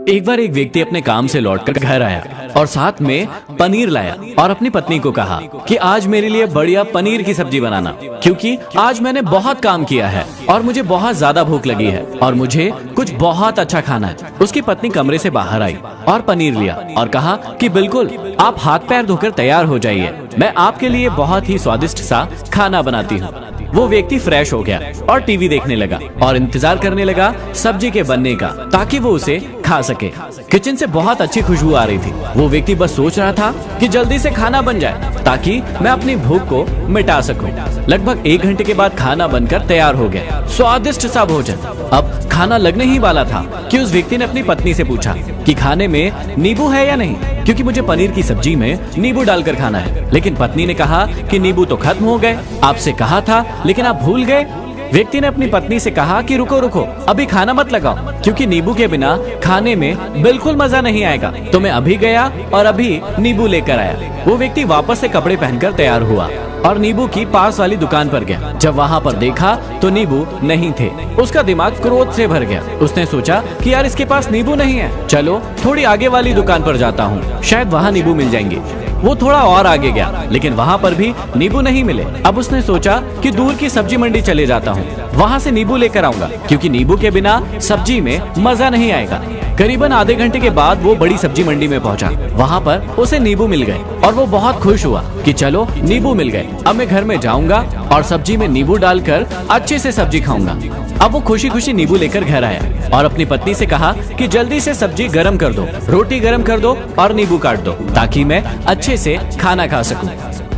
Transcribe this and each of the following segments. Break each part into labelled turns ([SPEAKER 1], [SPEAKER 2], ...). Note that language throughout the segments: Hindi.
[SPEAKER 1] एक बार एक व्यक्ति अपने काम से लौटकर घर आया और साथ में पनीर लाया और अपनी पत्नी को कहा कि आज मेरे लिए बढ़िया पनीर की सब्जी बनाना, क्योंकि आज मैंने बहुत काम किया है और मुझे बहुत ज्यादा भूख लगी है और मुझे कुछ बहुत अच्छा खाना है। उसकी पत्नी कमरे से बाहर आई और पनीर लिया और कहा कि बिल्कुल, आप हाथ पैर धोकर तैयार हो जाइए, मैं आपके लिए बहुत ही स्वादिष्ट सा खाना बनाती हूँ। वो व्यक्ति फ्रेश हो गया और टीवी देखने लगा और इंतजार करने लगा सब्जी के बनने का, ताकि वो उसे खा सके। किचन से बहुत अच्छी खुशबू आ रही थी। वो व्यक्ति बस सोच रहा था कि जल्दी से खाना बन जाए ताकि मैं अपनी भूख को मिटा सकूं। लगभग 1 घंटे के बाद खाना बनकर तैयार हो गया, स्वादिष्ट सा भोजन। अब खाना लगने ही वाला था कि उस व्यक्ति ने अपनी पत्नी से पूछा कि खाने में नींबू है या नहीं, क्योंकि मुझे पनीर की सब्जी में नींबू डालकर खाना है। लेकिन पत्नी ने कहा कि नींबू तो खत्म हो गए, आपसे कहा था लेकिन आप भूल गए। व्यक्ति ने अपनी पत्नी से कहा कि रुको रुको, अभी खाना मत लगाओ, क्योंकि नींबू के बिना खाने में बिल्कुल मजा नहीं आएगा। तो मैं अभी गया और अभी नींबू लेकर आया। वो व्यक्ति वापस से कपड़े पहनकर तैयार हुआ और नींबू की पास वाली दुकान पर गया। जब वहाँ पर देखा तो नींबू नहीं थे। उसका दिमाग क्रोध से भर गया। उसने सोचा कि यार, इसके पास नींबू नहीं है, चलो थोड़ी आगे वाली दुकान पर जाता हूँ, शायद वहाँ नींबू मिल जाएंगे। वो थोड़ा और आगे गया, लेकिन वहाँ पर भी नींबू नहीं मिले। अब उसने सोचा कि दूर की सब्जी मंडी चले जाता हूँ, वहाँ से नींबू लेकर आऊंगा, क्योंकि नींबू के बिना सब्जी में मजा नहीं आएगा। करीबन आधे घंटे के बाद वो बड़ी सब्जी मंडी में पहुंचा। वहाँ पर उसे नींबू मिल गए और वो बहुत खुश हुआ कि चलो नींबू मिल गए, अब मैं घर में जाऊंगा और सब्जी में नींबू डालकर अच्छे से सब्जी खाऊंगा। अब वो खुशी खुशी नींबू लेकर घर आया और अपनी पत्नी से कहा कि जल्दी से सब्जी गरम कर दो, रोटी गरम कर दो और नींबू काट दो, ताकि मैं अच्छे से खाना खा सकूं।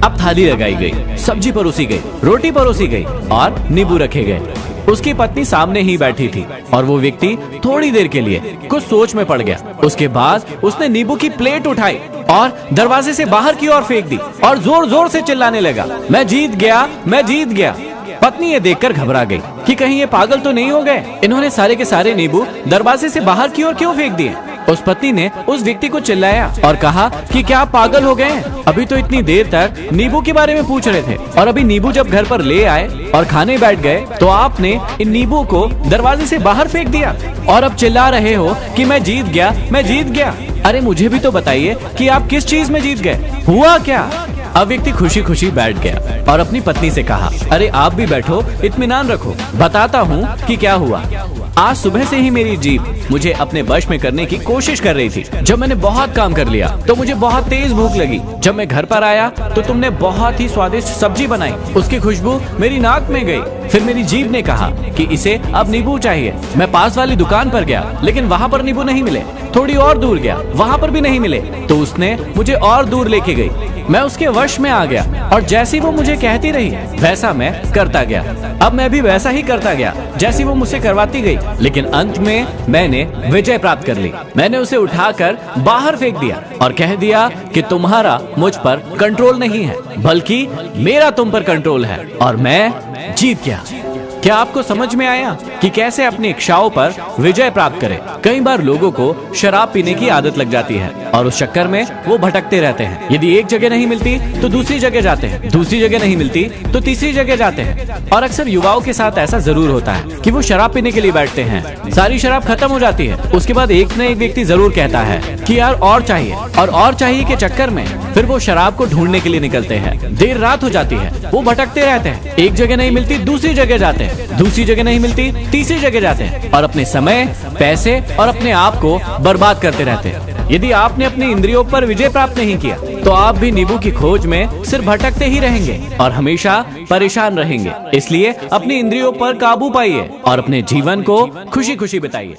[SPEAKER 1] अब थाली लगाई गई, सब्जी परोसी गई, रोटी परोसी गई और नींबू रखे गए। उसकी पत्नी सामने ही बैठी थी और वो व्यक्ति थोड़ी देर के लिए कुछ सोच में पड़ गया। उसके बाद उसने नींबू की प्लेट उठाई और दरवाजे से बाहर की ओर फेंक दी और जोर जोर से चिल्लाने लगा, मैं जीत गया, मैं जीत गया। पत्नी ये देखकर घबरा गई कि कहीं ये पागल तो नहीं हो गए, इन्होंने सारे के सारे नींबू दरवाजे से बाहर की ओर क्यों फेंक दिए। उस पत्नी ने उस व्यक्ति को चिल्लाया और कहा कि क्या आप पागल हो गए हैं? अभी तो इतनी देर तक नींबू के बारे में पूछ रहे थे और अभी नींबू जब घर पर ले आए और खाने बैठ गए तो आपने इन नींबू को दरवाजे से बाहर फेंक दिया और अब चिल्ला रहे हो कि मैं जीत गया, मैं जीत गया। अरे मुझे भी तो बताइए कि आप किस चीज में जीत गए, हुआ क्या? अब व्यक्ति खुशी खुशी बैठ गया और अपनी पत्नी से कहा, अरे आप भी बैठो, इत्मीनान रखो, बताता हूँ कि क्या हुआ। आज सुबह से ही मेरी जीभ मुझे अपने वश में करने की कोशिश कर रही थी। जब मैंने बहुत काम कर लिया तो मुझे बहुत तेज भूख लगी। जब मैं घर पर आया तो तुमने बहुत ही स्वादिष्ट सब्जी बनाई, उसकी खुशबू मेरी नाक में गई। फिर मेरी जीभ ने कहा कि इसे अब नींबू चाहिए। मैं पास वाली दुकान पर गया, लेकिन वहाँ पर नींबू नहीं मिले। थोड़ी और दूर गया, वहाँ पर भी नहीं मिले, तो उसने मुझे और दूर लेके गई। मैं उसके वश में आ गया और जैसी वो मुझे कहती रही वैसा मैं करता गया। अब मैं भी वैसा ही करता गया जैसी वो मुझसे करवाती गई, लेकिन अंत में मैंने विजय प्राप्त कर ली। मैंने उसे उठाकर बाहर फेंक दिया और कह दिया कि तुम्हारा मुझ पर कंट्रोल नहीं है, बल्कि मेरा तुम पर कंट्रोल है और मैं जीत गया। क्या आपको समझ में आया कि कैसे अपनी इच्छाओं पर विजय प्राप्त करें? कई बार लोगों को शराब पीने की आदत लग जाती है और उस चक्कर में वो भटकते रहते हैं। यदि एक जगह नहीं मिलती तो दूसरी जगह जाते हैं, दूसरी जगह नहीं मिलती तो तीसरी जगह जाते हैं। और अक्सर युवाओं के साथ ऐसा जरूर होता है कि वो शराब पीने के लिए बैठते हैं, सारी शराब खत्म हो जाती है, उसके बाद एक न एक व्यक्ति जरूर कहता है कि यार और चाहिए, और चाहिए के चक्कर में फिर वो शराब को ढूंढने के लिए निकलते हैं। देर रात हो जाती है, वो भटकते रहते हैं, एक जगह नहीं मिलती दूसरी जगह जाते हैं, दूसरी जगह नहीं मिलती तीसरी जगह जाते हैं और अपने समय, पैसे और अपने आप को बर्बाद करते रहते हैं। यदि आपने अपनी इंद्रियों पर विजय प्राप्त नहीं किया तो आप भी नींबू की खोज में सिर्फ भटकते ही रहेंगे और हमेशा परेशान रहेंगे। इसलिए अपनी इंद्रियों पर काबू पाइए और अपने जीवन को खुशी खुशी बिताइए।